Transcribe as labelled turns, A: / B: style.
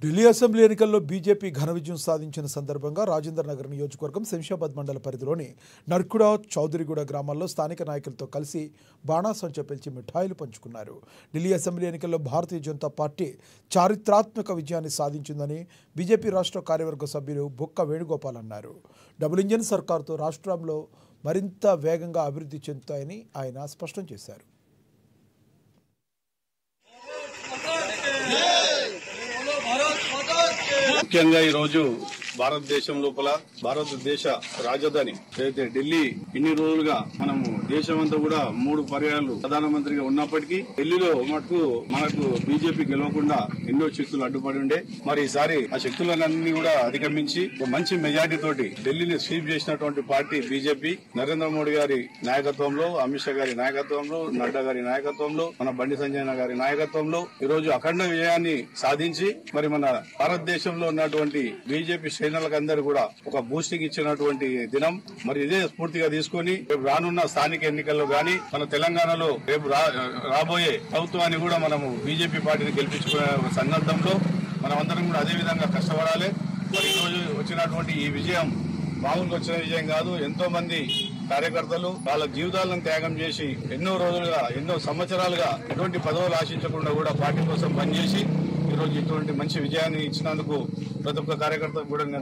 A: Delhi assembly ఎన్నికల్లో BJP ఘన విజయం సాధించిన సందర్భంగా రాజేంద్ర నగర్ నియోజకవర్గం శంషాబాద్ మండల పరిధిలోని నర్కుడ చౌదరిగూడ గ్రామాల్లో స్థానిక నాయకులతో కలిసి బాణాసంచా పేల్చి మిఠాయిలు పంచుకున్నారు. ఢిల్లీ అసెంబ్లీ ఎన్నికల్లో భారతీయ జనతా పార్టీ చారిత్రాత్మక విజయాన్ని సాధించిందని బీజేపీ రాష్ట్ర కార్యవర్గ సభ్యులు బొక్క వేణుగోపాల్ అన్నారు. డబుల్ ఇంజిన్ సర్కారుతో రాష్ట్రంలో మరింత వేగంగా అభివృద్ధి చెందుతాయని ఆయన స్పష్టం చేశారు.
B: ముఖ్యంగా ఈ రోజు భారతదేశం లోపల భారతదేశ రాజధాని ఏదైతే ఢిల్లీ ఇన్ని రోజులుగా మనము దేశమంతా కూడా 3 పర్యాయాలు ప్రధానమంత్రిగా ఉన్నప్పటికీ ఢిల్లీలో మటుకు మనకు బీజేపీ గెలవకుండా ఎన్నో శక్తులు అడ్డుపడి ఉండే. మరి ఈసారి ఆ శక్తులన్నీ కూడా అధిగమించి ఒక మంచి మెజార్టీ తోటి ఢిల్లీని స్వీప్ చేసినటువంటి పార్టీ బీజేపీ. నరేంద్ర మోడీ గారి నాయకత్వంలో, అమిత్ షా గారి నాయకత్వంలో, నడ్డా గారి నాయకత్వంలో, మన బండి సంజయ్ గారి నాయకత్వంలో ఈ రోజు అఖండ విజయాన్ని సాధించి మరి మన భారతదేశంలో ఉన్నటువంటి బీజేపీ శ్రేణులకు అందరూ కూడా ఒక బూస్టింగ్ ఇచ్చినటువంటి దినం. మరి ఇదే స్ఫూర్తిగా తీసుకుని రేపు రానున్న స్థానిక ఎన్నికల్లో గానీ మన తెలంగాణలో రేపు రాబోయే ప్రభుత్వాన్ని కూడా మనము బీజేపీ పార్టీని గెలిపించుకునే సందర్భంలో మనం అందరం కూడా అదే విధంగా కష్టపడాలి. మరి ఈ రోజు వచ్చినటువంటి ఈ విజయం మామూలుగా వచ్చిన విజయం కాదు. ఎంతో మంది కార్యకర్తలు వాళ్ళ జీవితాలను త్యాగం చేసి ఎన్నో రోజులుగా, ఎన్నో సంవత్సరాలుగా ఎటువంటి పదవులు ఆశించకుండా కూడా పార్టీ కోసం పనిచేసి ఈ రోజు ఇటువంటి మంచి విజయాన్ని ఇచ్చినందుకు ప్రతి ఒక్క కార్యకర్త కూడా